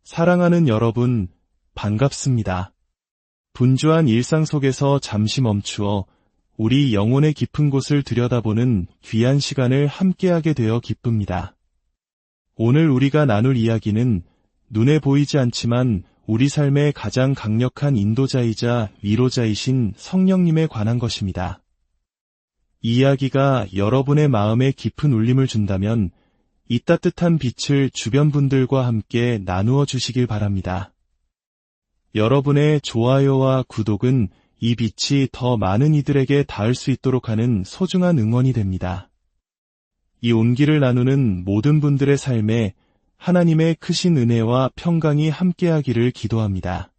사랑하는 여러분, 반갑습니다. 분주한 일상 속에서 잠시 멈추어 우리 영혼의 깊은 곳을 들여다보는 귀한 시간을 함께하게 되어 기쁩니다. 오늘 우리가 나눌 이야기는 눈에 보이지 않지만 우리 삶의 가장 강력한 인도자이자 위로자이신 성령님에 관한 것입니다. 이 이야기가 여러분의 마음에 깊은 울림을 준다면 이 따뜻한 빛을 주변 분들과 함께 나누어 주시길 바랍니다. 여러분의 좋아요와 구독은 이 빛이 더 많은 이들에게 닿을 수 있도록 하는 소중한 응원이 됩니다. 이 온기를 나누는 모든 분들의 삶에 하나님의 크신 은혜와 평강이 함께하기를 기도합니다.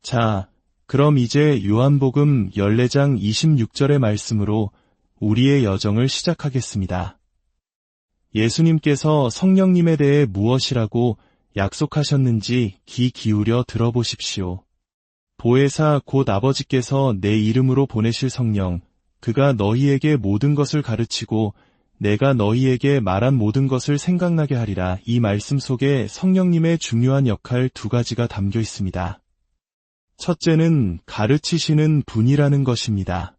자, 그럼 이제 요한복음 14장 26절의 말씀으로 우리의 여정을 시작하겠습니다. 예수님께서 성령님에 대해 무엇이라고 약속하셨는지 귀 기울여 들어보십시오. 보혜사 곧 아버지께서 내 이름으로 보내실 성령, 그가 너희에게 모든 것을 가르치고 내가 너희에게 말한 모든 것을 생각나게 하리라. 이 말씀 속에 성령님의 중요한 역할 두 가지가 담겨 있습니다. 첫째는 가르치시는 분이라는 것입니다.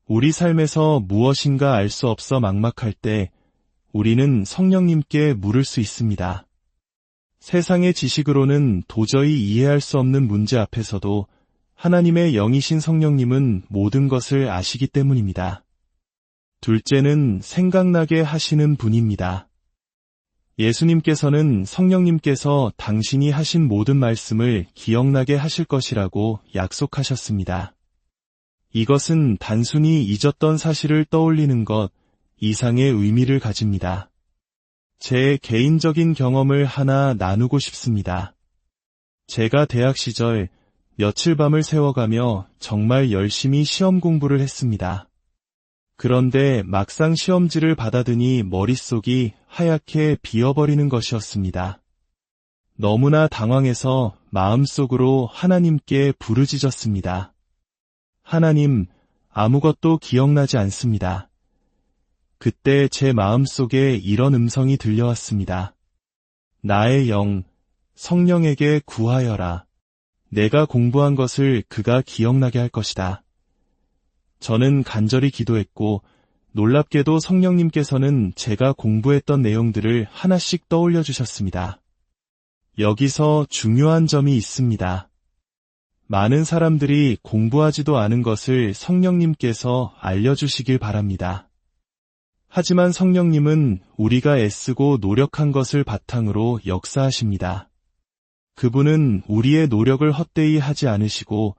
우리 삶에서 무엇인가 알 수 없어 막막할 때 우리는 성령님께 물을 수 있습니다. 세상의 지식으로는 도저히 이해할 수 없는 문제 앞에서도 하나님의 영이신 성령님은 모든 것을 아시기 때문입니다. 둘째는 생각나게 하시는 분입니다. 예수님께서는 성령님께서 당신이 하신 모든 말씀을 기억나게 하실 것이라고 약속하셨습니다. 이것은 단순히 잊었던 사실을 떠올리는 것 이상의 의미를 가집니다. 제 개인적인 경험을 하나 나누고 싶습니다. 제가 대학 시절 며칠 밤을 새워가며 정말 열심히 시험 공부를 했습니다. 그런데 막상 시험지를 받아드니 머릿속이 하얗게 비어버리는 것이었습니다. 너무나 당황해서 마음속으로 하나님께 부르짖었습니다. 하나님, 아무것도 기억나지 않습니다. 그때 제 마음속에 이런 음성이 들려왔습니다. 나의 영, 성령에게 구하여라. 내가 공부한 것을 그가 기억나게 할 것이다. 저는 간절히 기도했고 놀랍게도 성령님께서는 제가 공부했던 내용들을 하나씩 떠올려 주셨습니다. 여기서 중요한 점이 있습니다. 많은 사람들이 공부하지도 않은 것을 성령님께서 알려주시길 바랍니다. 하지만 성령님은 우리가 애쓰고 노력한 것을 바탕으로 역사하십니다. 그분은 우리의 노력을 헛되이 하지 않으시고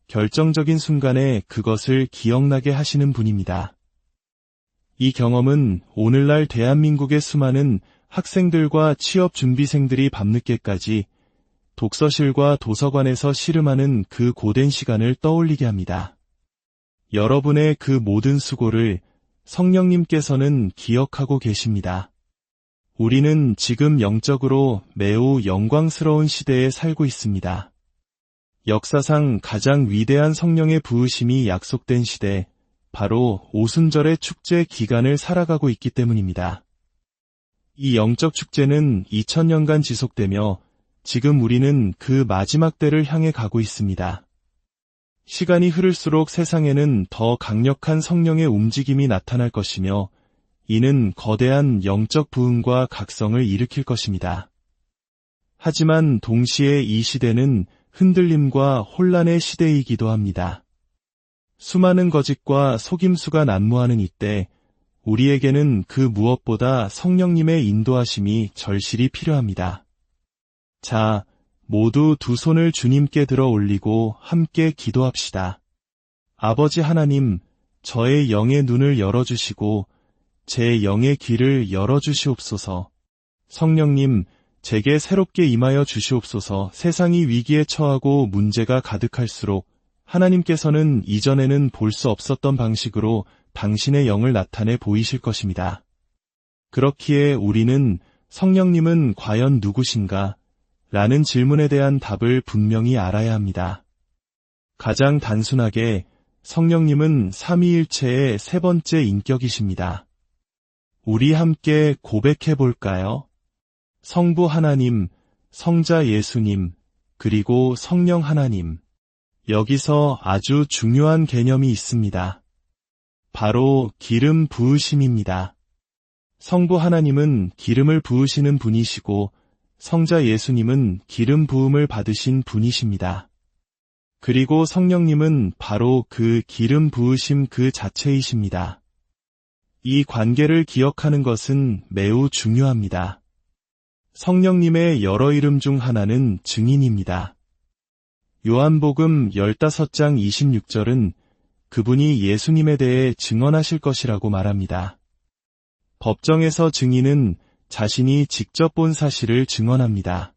결정적인 순간에 그것을 기억나게 하시는 분입니다. 이 경험은 오늘날 대한민국의 수많은 학생들과 취업준비생들이 밤늦게까지 독서실과 도서관에서 씨름하는 그 고된 시간을 떠올리게 합니다. 여러분의 그 모든 수고를 성령님께서는 기억하고 계십니다. 우리는 지금 영적으로 매우 영광스러운 시대에 살고 있습니다. 역사상 가장 위대한 성령의 부으심이 약속된 시대, 바로 오순절의 축제 기간을 살아가고 있기 때문입니다. 이 영적 축제는 2000년간 지속되며 지금 우리는 그 마지막 때를 향해 가고 있습니다. 시간이 흐를수록 세상에는 더 강력한 성령의 움직임이 나타날 것이며 이는 거대한 영적 부흥과 각성을 일으킬 것입니다. 하지만 동시에 이 시대는 흔들림과 혼란의 시대이기도 합니다. 수많은 거짓과 속임수가 난무하는 이때 우리에게는 그 무엇보다 성령님의 인도하심이 절실히 필요합니다. 자, 모두 두 손을 주님께 들어 올리고 함께 기도합시다. 아버지 하나님, 저의 영의 눈을 열어주시고 제 영의 귀를 열어주시옵소서. 성령님, 제게 새롭게 임하여 주시옵소서. 세상이 위기에 처하고 문제가 가득할수록 하나님께서는 이전에는 볼 수 없었던 방식으로 당신의 영을 나타내 보이실 것입니다. 그렇기에 우리는 성령님은 과연 누구신가? 라는 질문에 대한 답을 분명히 알아야 합니다. 가장 단순하게 성령님은 삼위일체의 세 번째 인격이십니다. 우리 함께 고백해 볼까요? 성부 하나님, 성자 예수님, 그리고 성령 하나님. 여기서 아주 중요한 개념이 있습니다. 바로 기름 부으심입니다. 성부 하나님은 기름을 부으시는 분이시고 성자 예수님은 기름 부음을 받으신 분이십니다. 그리고 성령님은 바로 그 기름 부으심 그 자체이십니다. 이 관계를 기억하는 것은 매우 중요합니다. 성령님의 여러 이름 중 하나는 증인입니다. 요한복음 15장 26절은 그분이 예수님에 대해 증언하실 것이라고 말합니다. 법정에서 증인은 자신이 직접 본 사실을 증언합니다.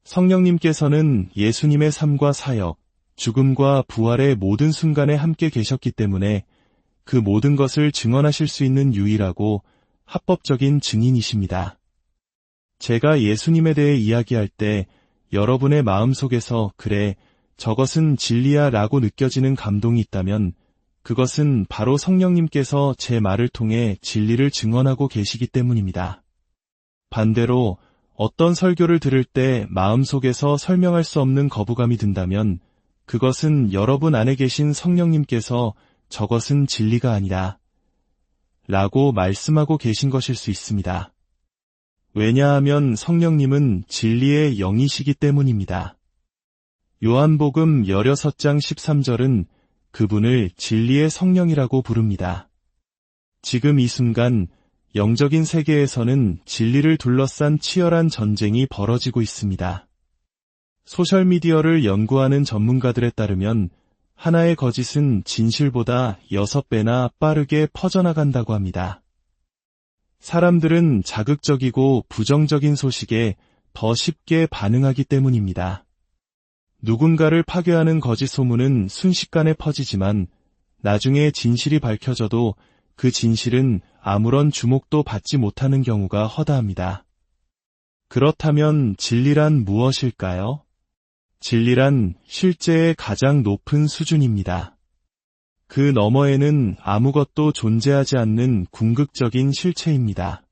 성령님께서는 예수님의 삶과 사역, 죽음과 부활의 모든 순간에 함께 계셨기 때문에 그 모든 것을 증언하실 수 있는 유일하고 합법적인 증인이십니다. 제가 예수님에 대해 이야기할 때 여러분의 마음속에서 그래, 저것은 진리야 라고 느껴지는 감동이 있다면 그것은 바로 성령님께서 제 말을 통해 진리를 증언하고 계시기 때문입니다. 반대로 어떤 설교를 들을 때 마음속에서 설명할 수 없는 거부감이 든다면 그것은 여러분 안에 계신 성령님께서 저것은 진리가 아니라 라고 말씀하고 계신 것일 수 있습니다. 왜냐하면 성령님은 진리의 영이시기 때문입니다. 요한복음 16장 13절은 그분을 진리의 성령이라고 부릅니다. 지금 이 순간 영적인 세계에서는 진리를 둘러싼 치열한 전쟁이 벌어지고 있습니다. 소셜미디어를 연구하는 전문가들에 따르면 하나의 거짓은 진실보다 6배나 빠르게 퍼져나간다고 합니다. 사람들은 자극적이고 부정적인 소식에 더 쉽게 반응하기 때문입니다. 누군가를 파괴하는 거짓 소문은 순식간에 퍼지지만 나중에 진실이 밝혀져도 그 진실은 아무런 주목도 받지 못하는 경우가 허다합니다. 그렇다면 진리란 무엇일까요? 진리란 실제의 가장 높은 수준입니다. 그 너머에는 아무것도 존재하지 않는 궁극적인 실체입니다.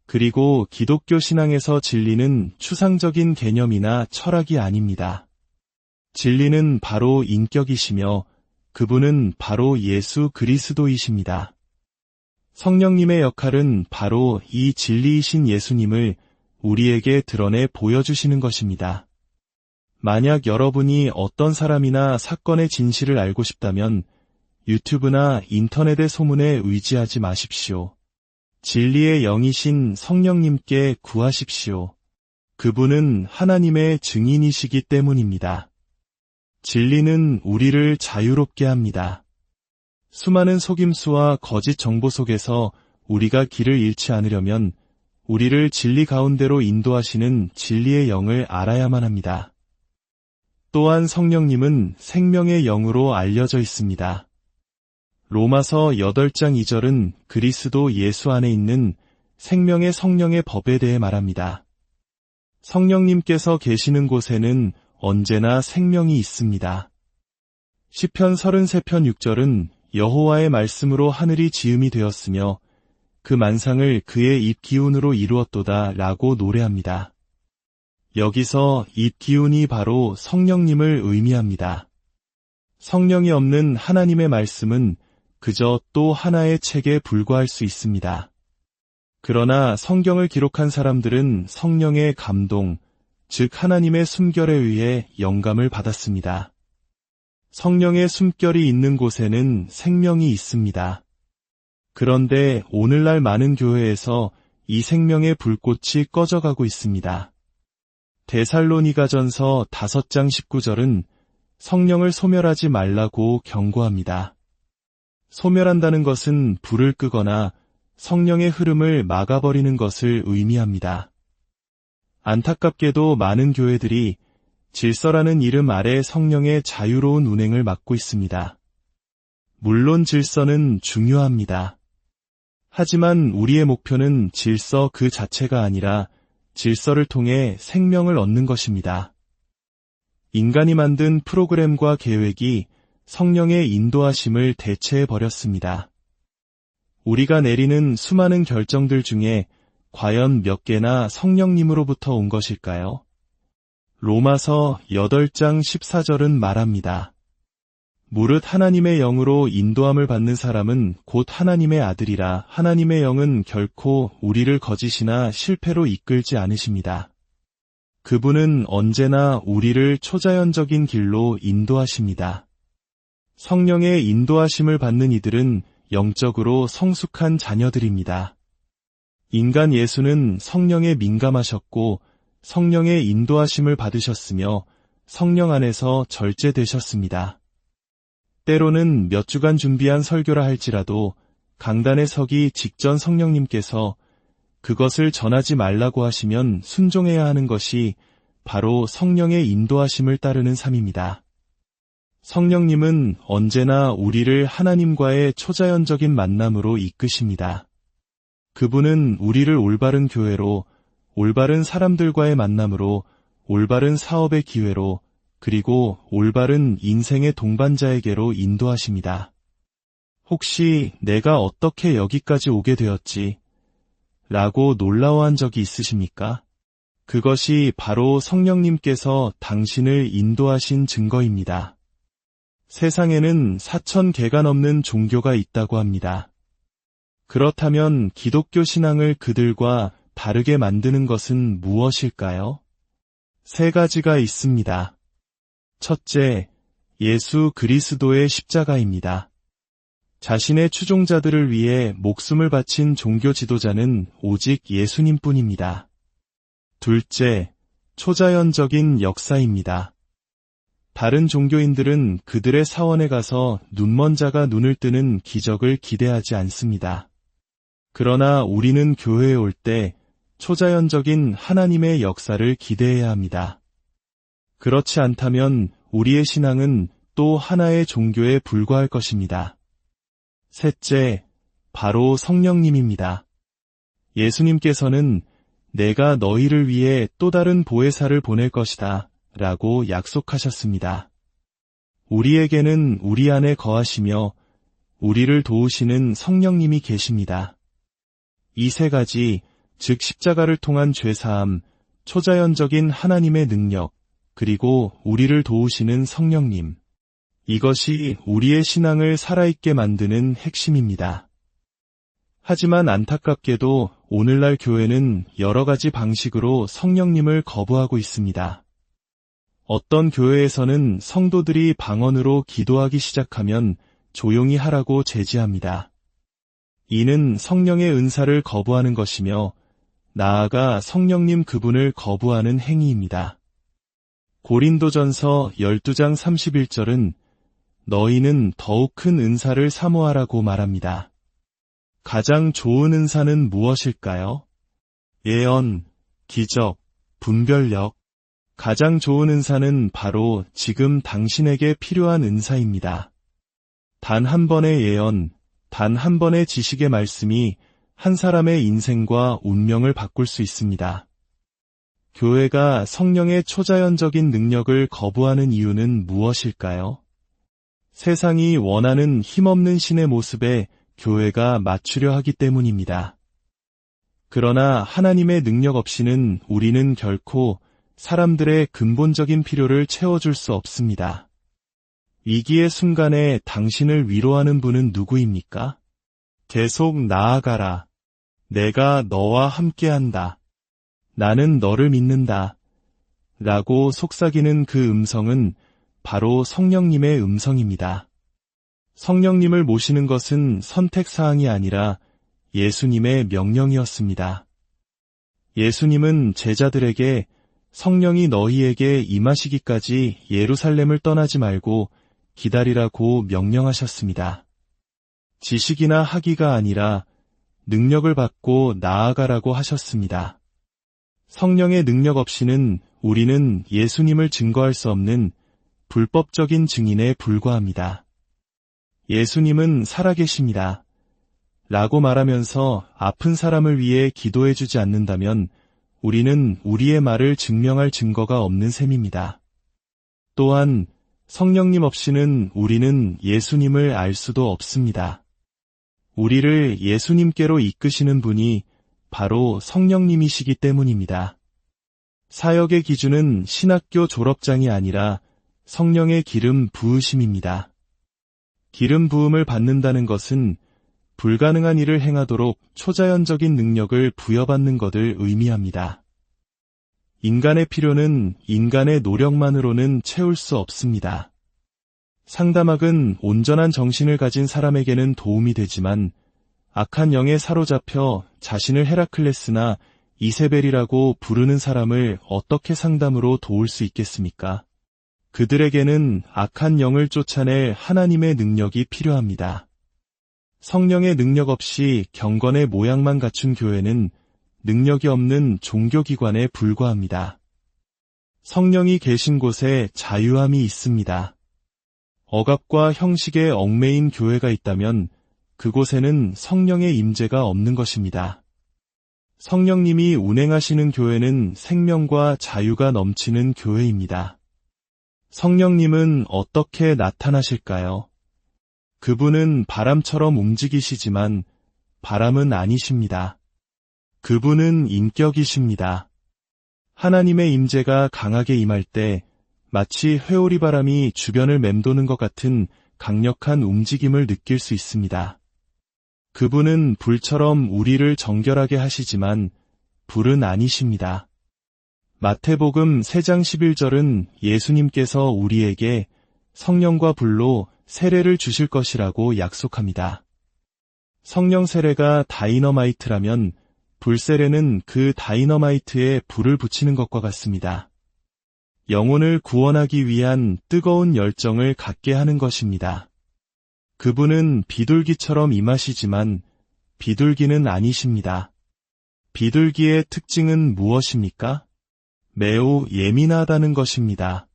그리고 기독교 신앙에서 진리는 추상적인 개념이나 철학이 아닙니다. 진리는 바로 인격이시며 그분은 바로 예수 그리스도이십니다. 성령님의 역할은 바로 이 진리이신 예수님을 우리에게 드러내 보여주시는 것입니다. 만약 여러분이 어떤 사람이나 사건의 진실을 알고 싶다면 유튜브나 인터넷의 소문에 의지하지 마십시오. 진리의 영이신 성령님께 구하십시오. 그분은 하나님의 증인이시기 때문입니다. 진리는 우리를 자유롭게 합니다. 수많은 속임수와 거짓 정보 속에서 우리가 길을 잃지 않으려면 우리를 진리 가운데로 인도하시는 진리의 영을 알아야만 합니다. 또한 성령님은 생명의 영으로 알려져 있습니다. 로마서 8장 2절은 그리스도 예수 안에 있는 생명의 성령의 법에 대해 말합니다. 성령님께서 계시는 곳에는 언제나 생명이 있습니다. 시편 33편 6절은 여호와의 말씀으로 하늘이 지음이 되었으며 그 만상을 그의 입 기운으로 이루었도다 라고 노래합니다. 여기서 입 기운이 바로 성령님을 의미합니다. 성령이 없는 하나님의 말씀은 그저 또 하나의 책에 불과할 수 있습니다. 그러나 성경을 기록한 사람들은 성령의 감동, 즉 하나님의 숨결에 의해 영감을 받았습니다. 성령의 숨결이 있는 곳에는 생명이 있습니다. 그런데 오늘날 많은 교회에서 이 생명의 불꽃이 꺼져가고 있습니다. 데살로니가전서 5장 19절은 성령을 소멸하지 말라고 경고합니다. 소멸한다는 것은 불을 끄거나 성령의 흐름을 막아버리는 것을 의미합니다. 안타깝게도 많은 교회들이 질서라는 이름 아래 성령의 자유로운 운행을 막고 있습니다. 물론 질서는 중요합니다. 하지만 우리의 목표는 질서 그 자체가 아니라 질서를 통해 생명을 얻는 것입니다. 인간이 만든 프로그램과 계획이 성령의 인도하심을 대체해버렸습니다. 우리가 내리는 수많은 결정들 중에 과연 몇 개나 성령님으로부터 온 것일까요? 로마서 8장 14절은 말합니다. 무릇 하나님의 영으로 인도함을 받는 사람은 곧 하나님의 아들이라. 하나님의 영은 결코 우리를 거짓이나 실패로 이끌지 않으십니다. 그분은 언제나 우리를 초자연적인 길로 인도하십니다. 성령의 인도하심을 받는 이들은 영적으로 성숙한 자녀들입니다. 인간 예수는 성령에 민감하셨고 성령의 인도하심을 받으셨으며 성령 안에서 절제되셨습니다. 때로는 몇 주간 준비한 설교라 할지라도 강단에 서기 직전 성령님께서 그것을 전하지 말라고 하시면 순종해야 하는 것이 바로 성령의 인도하심을 따르는 삶입니다. 성령님은 언제나 우리를 하나님과의 초자연적인 만남으로 이끄십니다. 그분은 우리를 올바른 교회로, 올바른 사람들과의 만남으로, 올바른 사업의 기회로, 그리고 올바른 인생의 동반자에게로 인도하십니다. 혹시 내가 어떻게 여기까지 오게 되었지? 라고 놀라워한 적이 있으십니까? 그것이 바로 성령님께서 당신을 인도하신 증거입니다. 세상에는 4,000개가 넘는 종교가 있다고 합니다. 그렇다면 기독교 신앙을 그들과 다르게 만드는 것은 무엇일까요? 3가지가 있습니다. 첫째, 예수 그리스도의 십자가입니다. 자신의 추종자들을 위해 목숨을 바친 종교 지도자는 오직 예수님뿐입니다. 둘째, 초자연적인 역사입니다. 다른 종교인들은 그들의 사원에 가서 눈먼 자가 눈을 뜨는 기적을 기대하지 않습니다. 그러나 우리는 교회에 올 때 초자연적인 하나님의 역사를 기대해야 합니다. 그렇지 않다면 우리의 신앙은 또 하나의 종교에 불과할 것입니다. 셋째, 바로 성령님입니다. 예수님께서는 내가 너희를 위해 또 다른 보혜사를 보낼 것이다 라고 약속하셨습니다. 우리에게는 우리 안에 거하시며 우리를 도우시는 성령님이 계십니다. 이 3가지, 즉 십자가를 통한 죄사함, 초자연적인 하나님의 능력, 그리고 우리를 도우시는 성령님. 이것이 우리의 신앙을 살아있게 만드는 핵심입니다. 하지만 안타깝게도 오늘날 교회는 여러 가지 방식으로 성령님을 거부하고 있습니다. 어떤 교회에서는 성도들이 방언으로 기도하기 시작하면 조용히 하라고 제지합니다. 이는 성령의 은사를 거부하는 것이며 나아가 성령님 그분을 거부하는 행위입니다. 고린도전서 12장 31절은 너희는 더욱 큰 은사를 사모하라고 말합니다. 가장 좋은 은사는 무엇일까요? 예언, 기적, 분별력. 가장 좋은 은사는 바로 지금 당신에게 필요한 은사입니다. 단 한 번의 예언, 단 한 번의 지식의 말씀이 한 사람의 인생과 운명을 바꿀 수 있습니다. 교회가 성령의 초자연적인 능력을 거부하는 이유는 무엇일까요? 세상이 원하는 힘없는 신의 모습에 교회가 맞추려 하기 때문입니다. 그러나 하나님의 능력 없이는 우리는 결코 사람들의 근본적인 필요를 채워줄 수 없습니다. 위기의 순간에 당신을 위로하는 분은 누구입니까? 계속 나아가라. 내가 너와 함께한다. 나는 너를 믿는다. 라고 속삭이는 그 음성은 바로 성령님의 음성입니다. 성령님을 모시는 것은 선택사항이 아니라 예수님의 명령이었습니다. 예수님은 제자들에게 성령이 너희에게 임하시기까지 예루살렘을 떠나지 말고 기다리라고 명령하셨습니다. 지식이나 학위가 아니라 능력을 받고 나아가라고 하셨습니다. 성령의 능력 없이는 우리는 예수님을 증거할 수 없는 불법적인 증인에 불과합니다. 예수님은 살아계십니다. 라고 말하면서 아픈 사람을 위해 기도해주지 않는다면 우리는 우리의 말을 증명할 증거가 없는 셈입니다. 또한 성령님 없이는 우리는 예수님을 알 수도 없습니다. 우리를 예수님께로 이끄시는 분이 바로 성령님이시기 때문입니다. 사역의 기준은 신학교 졸업장이 아니라 성령의 기름 부으심입니다. 기름 부음을 받는다는 것은 불가능한 일을 행하도록 초자연적인 능력을 부여받는 것을 의미합니다. 인간의 필요는 인간의 노력만으로는 채울 수 없습니다. 상담학은 온전한 정신을 가진 사람에게는 도움이 되지만 악한 영에 사로잡혀 자신을 헤라클레스나 이세벨이라고 부르는 사람을 어떻게 상담으로 도울 수 있겠습니까? 그들에게는 악한 영을 쫓아낼 하나님의 능력이 필요합니다. 성령의 능력 없이 경건의 모양만 갖춘 교회는 능력이 없는 종교기관에 불과합니다. 성령이 계신 곳에 자유함이 있습니다. 억압과 형식에 얽매인 교회가 있다면 그곳에는 성령의 임재가 없는 것입니다. 성령님이 운행하시는 교회는 생명과 자유가 넘치는 교회입니다. 성령님은 어떻게 나타나실까요? 그분은 바람처럼 움직이시지만 바람은 아니십니다. 그분은 인격이십니다. 하나님의 임재가 강하게 임할 때 마치 회오리 바람이 주변을 맴도는 것 같은 강력한 움직임을 느낄 수 있습니다. 그분은 불처럼 우리를 정결하게 하시지만 불은 아니십니다. 마태복음 3장 11절은 예수님께서 우리에게 성령과 불로 세례를 주실 것이라고 약속합니다. 성령 세례가 다이너마이트라면 불세례는 그 다이너마이트에 불을 붙이는 것과 같습니다. 영혼을 구원하기 위한 뜨거운 열정을 갖게 하는 것입니다. 그분은 비둘기처럼 임하시지만 비둘기는 아니십니다. 비둘기의 특징은 무엇입니까? 매우 예민하다는 것입니다.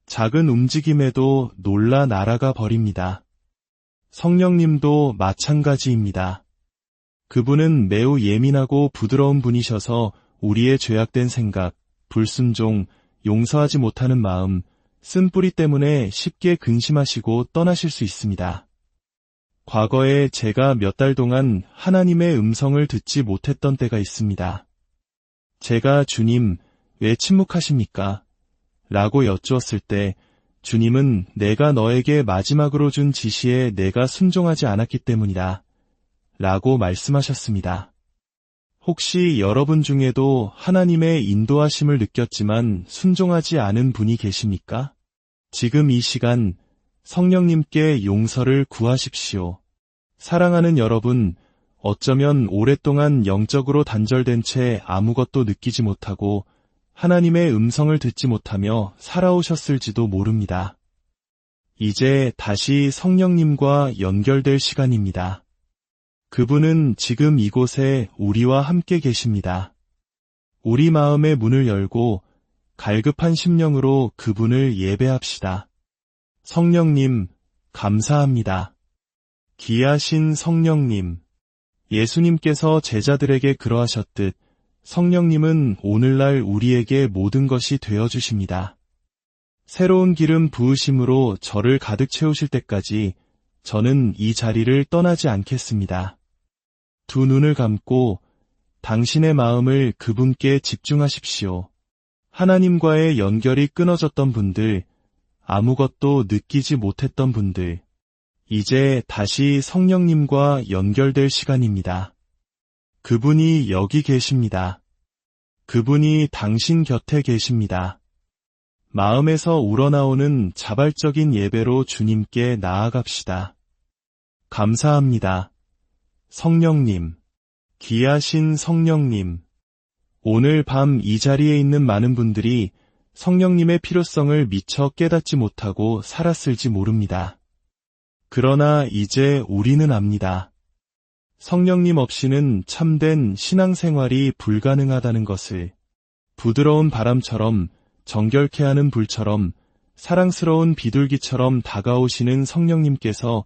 작은 움직임에도 놀라 날아가 버립니다. 성령님도 마찬가지입니다. 그분은 매우 예민하고 부드러운 분이셔서 우리의 죄악된 생각, 불순종, 용서하지 못하는 마음, 쓴뿌리 때문에 쉽게 근심하시고 떠나실 수 있습니다. 과거에 제가 몇 달 동안 하나님의 음성을 듣지 못했던 때가 있습니다. 제가 주님, 왜 침묵하십니까? 라고 여쭈었을 때 주님은 내가 너에게 마지막으로 준 지시에 내가 순종하지 않았기 때문이다. 라고 말씀하셨습니다. 혹시 여러분 중에도 하나님의 인도하심을 느꼈지만 순종하지 않은 분이 계십니까? 지금 이 시간 성령님께 용서를 구하십시오. 사랑하는 여러분, 어쩌면 오랫동안 영적으로 단절된 채 아무것도 느끼지 못하고 하나님의 음성을 듣지 못하며 살아오셨을지도 모릅니다. 이제 다시 성령님과 연결될 시간입니다. 그분은 지금 이곳에 우리와 함께 계십니다. 우리 마음의 문을 열고 갈급한 심령으로 그분을 예배합시다. 성령님, 감사합니다. 귀하신 성령님, 예수님께서 제자들에게 그러하셨듯 성령님은 오늘날 우리에게 모든 것이 되어주십니다. 새로운 기름 부으심으로 저를 가득 채우실 때까지 저는 이 자리를 떠나지 않겠습니다. 두 눈을 감고 당신의 마음을 그분께 집중하십시오. 하나님과의 연결이 끊어졌던 분들, 아무것도 느끼지 못했던 분들, 이제 다시 성령님과 연결될 시간입니다. 그분이 여기 계십니다. 그분이 당신 곁에 계십니다. 마음에서 우러나오는 자발적인 예배로 주님께 나아갑시다. 감사합니다. 성령님, 귀하신 성령님, 오늘 밤 이 자리에 있는 많은 분들이 성령님의 필요성을 미처 깨닫지 못하고 살았을지 모릅니다. 그러나 이제 우리는 압니다. 성령님 없이는 참된 신앙생활이 불가능하다는 것을. 부드러운 바람처럼, 정결케 하는 불처럼, 사랑스러운 비둘기처럼 다가오시는 성령님께서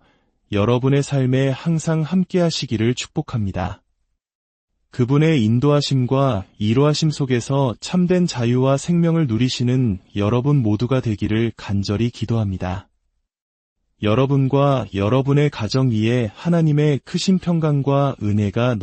여러분의 삶에 항상 함께 하시기를 축복합니다. 그분의 인도하심과 이루하심 속에서 참된 자유와 생명을 누리시는 여러분 모두가 되기를 간절히 기도합니다. 여러분과 여러분의 가정 위에 하나님의 크신 평강과 은혜가